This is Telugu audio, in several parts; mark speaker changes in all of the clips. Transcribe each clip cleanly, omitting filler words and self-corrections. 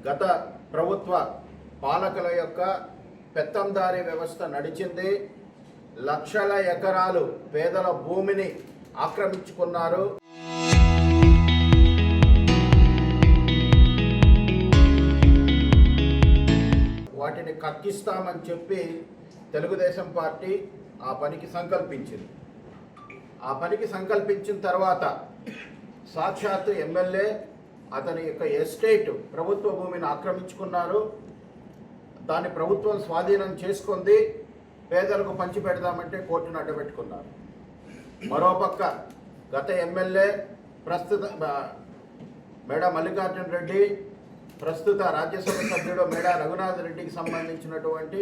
Speaker 1: గత ప్రభుత్వ పాలకుల యొక్క పెత్తందారీ వ్యవస్థ నడిచింది. లక్షల ఎకరాలు పేదల భూమిని ఆక్రమించుకున్నారు. వాటిని కక్కిస్తామని చెప్పి తెలుగుదేశం పార్టీ ఆ పనికి సంకల్పించింది. ఆ పనికి సంకల్పించిన తర్వాత సాక్షాత్తు ఎమ్మెల్యే అతని యొక్క ఎస్టేట్ ప్రభుత్వ భూమిని ఆక్రమించుకున్నారు. దాన్ని ప్రభుత్వం స్వాధీనం చేసుకుంది. పేదలకు పంచి పెడదామంటే కోర్టును అడ్డబెట్టుకున్నారు. మరోపక్క గత ఎమ్మెల్యే ప్రస్తుత మేడా మల్లికార్జున రెడ్డి, ప్రస్తుత రాజ్యసభ సభ్యుడు మేడా రఘునాథ్ రెడ్డికి సంబంధించినటువంటి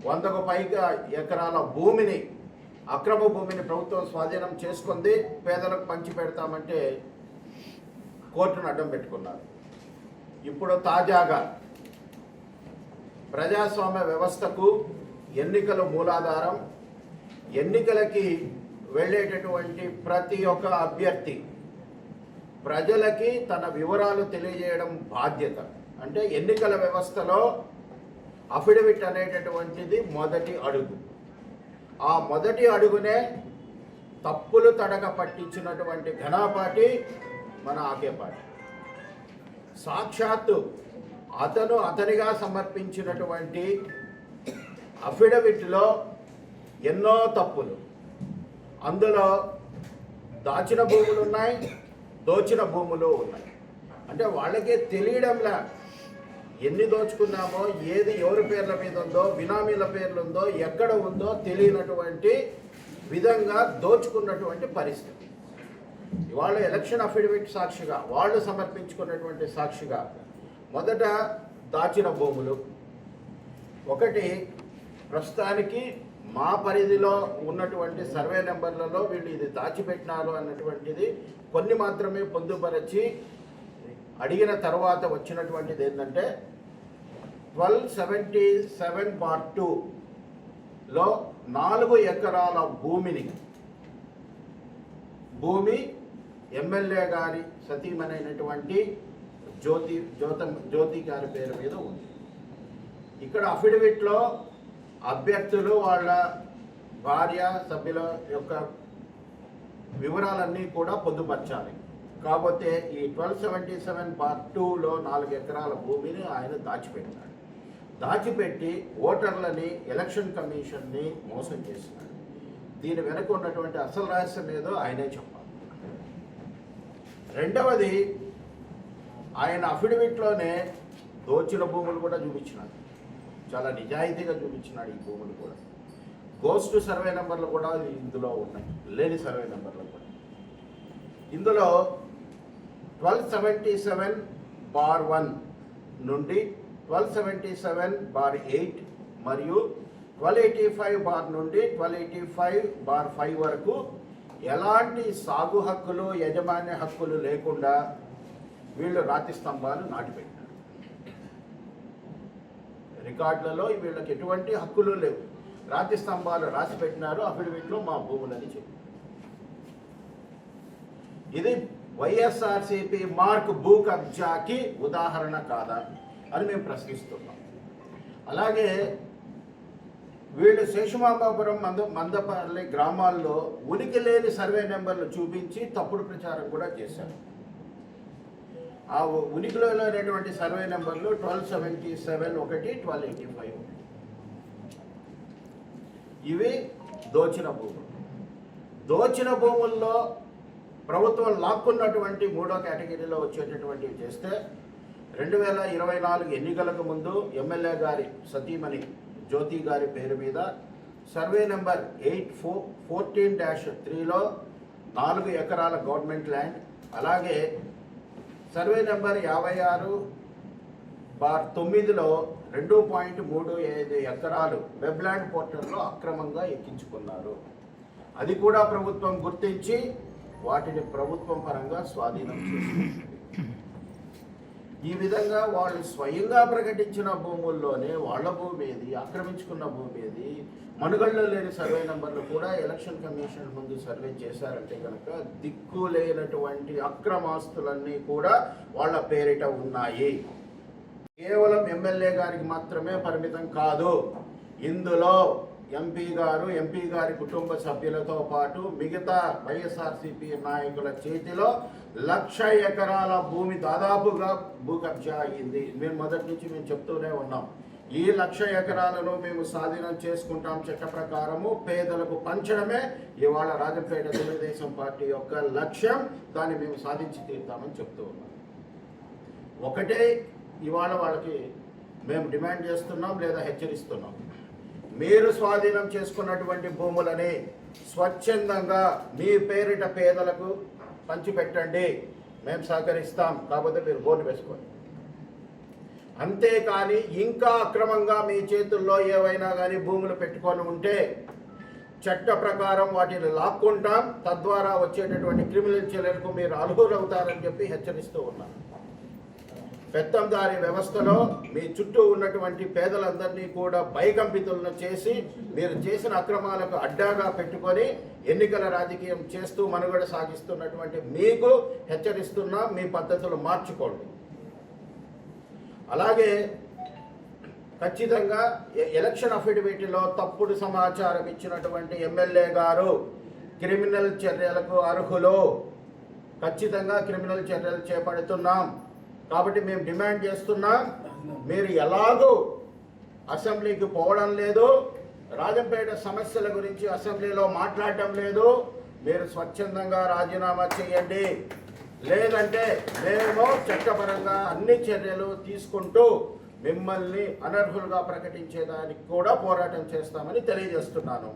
Speaker 1: 100కు పైగా ఎకరాల భూమిని, అక్రమ భూమిని ప్రభుత్వం స్వాధీనం చేసుకుంది. పేదలకు పంచి పెడతామంటే కోర్టును అడ్డం పెట్టుకున్నారు. ఇప్పుడు తాజాగా ప్రజాస్వామ్య వ్యవస్థకు ఎన్నికల మూలాధారం. ఎన్నికలకి వెళ్ళేటటువంటి ప్రతి ఒక్క అభ్యర్థి ప్రజలకి తన వివరాలు తెలియజేయడం బాధ్యత. అంటే ఎన్నికల వ్యవస్థలో అఫిడవిట్ అనేటటువంటిది మొదటి అడుగు. ఆ మొదటి అడుగునే తప్పులు తడక పట్టించినటువంటి ఘనాపాటి మన ఆకే పార్టీ. సాక్షాత్తు అతనిగా సమర్పించినటువంటి అఫిడవిట్లో ఎన్నో తప్పులు, అందులో దాచిన భూములు ఉన్నాయి, దోచిన భూములు ఉన్నాయి. అంటే వాళ్ళకే తెలియడంలా ఎన్ని దోచుకున్నామో, ఏది ఎవరి పేర్ల మీద ఉందో, బినామీల పేర్లు ఉందో, ఎక్కడ ఉందో తెలియనటువంటి విధంగా దోచుకున్నటువంటి పరిస్థితి. ఇవాళ ఎలక్షన్ అఫిడవిట్ సాక్షిగా వాళ్ళు సమర్పించుకున్నటువంటి సాక్షిగా మొదట దాచిన భూములు ఒకటి, ప్రస్తుతానికి మా పరిధిలో ఉన్నటువంటి సర్వే నెంబర్లలో వీళ్ళు ఇది దాచిపెట్టినారు అన్నటువంటిది కొన్ని మాత్రమే పొందుపరచి అడిగిన తర్వాత వచ్చినటువంటిది ఏంటంటే 1277/2లో 4 ఎకరాల భూమి ఎమ్మెల్యే గారి సతీమణైనటువంటి జ్యోతి గారి పేరు మీద ఉంది. ఇక్కడ అఫిడవిట్లో అభ్యర్థులు వాళ్ళ భార్య సభ్యుల యొక్క వివరాలన్నీ కూడా పొందుపరచాలి. కాకపోతే ఈ 1277/2లో 4 ఎకరాల భూమిని ఆయన దాచిపెట్టినాడు. దాచిపెట్టి ఓటర్లని, ఎలక్షన్ కమిషన్ని మోసం చేసినాడు. దీని వెనక ఉన్నటువంటి అసలు రహస్యం ఏదో ఆయనే చెప్పాలి. రెండవది, ఆయన అఫిడవిట్లోనే దోచిన భూములు కూడా చూపించినాడు. చాలా నిజాయితీగా చూపించినాడు. ఈ భూములు కూడా గోస్ట్ సర్వే నెంబర్లు కూడా ఇందులో ఉన్నాయి, లేని సర్వే నెంబర్లు కూడా. ఇందులో 1277/1 నుండి 1277/8 మరియు 1285 నుండి 1285/5 వరకు ఎలాంటి సాగు హక్కులు, యజమాన్య హక్కులు లేకుండా వీళ్ళు రాతి స్తంభాలు నాటిపెట్టారు. రికార్డులలో వీళ్ళకి ఎటువంటి హక్కులు లేవు. రాతి స్తంభాలు రాసి పెట్టినారు అఫిడవిట్లో మా భూములని చెప్పి. ఇది వైఎస్ఆర్సీపీ మార్క్ భూ కబ్జాకి ఉదాహరణ కాదా అని మేము ప్రశ్నిస్తున్నాం. అలాగే వీళ్ళు శేషమాంబాపురం మందపల్లి గ్రామాల్లో ఉనికి లేని సర్వే నెంబర్లు చూపించి తప్పుడు ప్రచారం కూడా చేశారు. ఆ ఉనికిలో లేనటువంటి సర్వే నెంబర్లు 1277 ఒకటి, 1285 ఇవి దోచిన భూములు. దోచిన భూముల్లో ప్రభుత్వం లాక్కున్నటువంటి 3వ కేటగిరీలో వచ్చేటటువంటివి చేస్తే 2024 ఎన్నికలకు ముందు ఎమ్మెల్యే గారి సతీమణి జ్యోతి గారి పేరు మీద సర్వే నెంబర్ 814-3లో 4 ఎకరాల గవర్నమెంట్ ల్యాండ్, అలాగే సర్వే నెంబర్ 56/9లో 2.35 ఎకరాలు వెబ్లాండ్ పోర్టల్లో అక్రమంగా ఎక్కించుకున్నారు. అది కూడా ప్రభుత్వం గుర్తించి వాటిని ప్రభుత్వం పరంగా స్వాధీనం చేసుకుంది. ఈ విధంగా వాళ్ళు స్వయంగా ప్రకటించిన భూముల్లోనే వాళ్ళ భూమి ఏది, ఆక్రమించుకున్న భూమి ఏది, మనుగడలో లేని సర్వే నెంబర్లు కూడా ఎలక్షన్ కమిషన్ ముందు సర్వే చేశారంటే కనుక దిక్కు లేనటువంటి అక్రమాస్తులన్నీ కూడా వాళ్ళ పేరిట ఉన్నాయి. ఎమ్మెల్యే గారికి మాత్రమే పరిమితం కాదు. ఇందులో ఎంపీ గారి కుటుంబ సభ్యులతో పాటు మిగతా వైఎస్ఆర్సీపీ నాయకుల చేతిలో 1,00,000 ఎకరాల భూమి దాదాపుగా భూ కబ్జా అయింది. మేము మొదటి నుంచి మేము చెప్తూనే ఉన్నాం, ఈ 1,00,000 ఎకరాలను మేము స్వాధీనం చేసుకుంటాం, చట్ట ప్రకారము పేదలకు పంచడమే ఇవాళ రాజంపేట తెలుగుదేశం పార్టీ యొక్క లక్ష్యం. దాన్ని మేము సాధించి తీరుతామని చెప్తూ ఉన్నాం. ఒకటే ఇవాళ వాళ్ళకి మేము డిమాండ్ చేస్తున్నాం లేదా హెచ్చరిస్తున్నాం, మీరు స్వాధీనం చేసుకున్నటువంటి భూములని స్వచ్ఛందంగా మీ పేరిట పేదలకు పంచిపెట్టండి, మేము సహకరిస్తాం, కాకపోతే మీరు బోర్డు వేసుకోండి. అంతేకాని ఇంకా అక్రమంగా మీ చేతుల్లో ఏవైనా కానీ భూములు పెట్టుకొని ఉంటే చట్ట ప్రకారం వాటిని లాక్కుంటాం, తద్వారా వచ్చేటటువంటి క్రిమినల్ చర్యలకు మీరు అర్హులవుతారని చెప్పి హెచ్చరిస్తూ ఉన్నాం. పెత్తందారి వ్యవస్థలో మీ చుట్టూ ఉన్నటువంటి పేదలందరినీ కూడా భయకంపితులను చేసి మీరు చేసిన అక్రమాలకు అడ్డాగా పెట్టుకొని ఎన్నికల రాజకీయం చేస్తూ మనుగడ సాగిస్తున్నటువంటి మీకు హెచ్చరిస్తున్నా, మీ పద్ధతులు మార్చుకోండి. అలాగే ఖచ్చితంగా ఎలక్షన్ అఫిడవిట్లో తప్పుడు సమాచారం ఇచ్చినటువంటి ఎమ్మెల్యే గారు క్రిమినల్ చర్యలకు అర్హులు. ఖచ్చితంగా క్రిమినల్ చర్యలు చేపడుతున్నాం. కాబట్టి మేము డిమాండ్ చేస్తున్నాం, మీరు ఎలాగూ అసెంబ్లీకి పోవడం లేదు, రాజంపేట సమస్యల గురించి అసెంబ్లీలో మాట్లాడటం లేదు, మీరు స్వచ్ఛందంగా రాజీనామా చేయండి. లేదంటే మేము చట్టపరంగా అన్ని చర్యలు తీసుకుంటూ మిమ్మల్ని అనర్హులుగా ప్రకటించేదానికి కూడా పోరాటం చేస్తామని తెలియజేస్తున్నాను.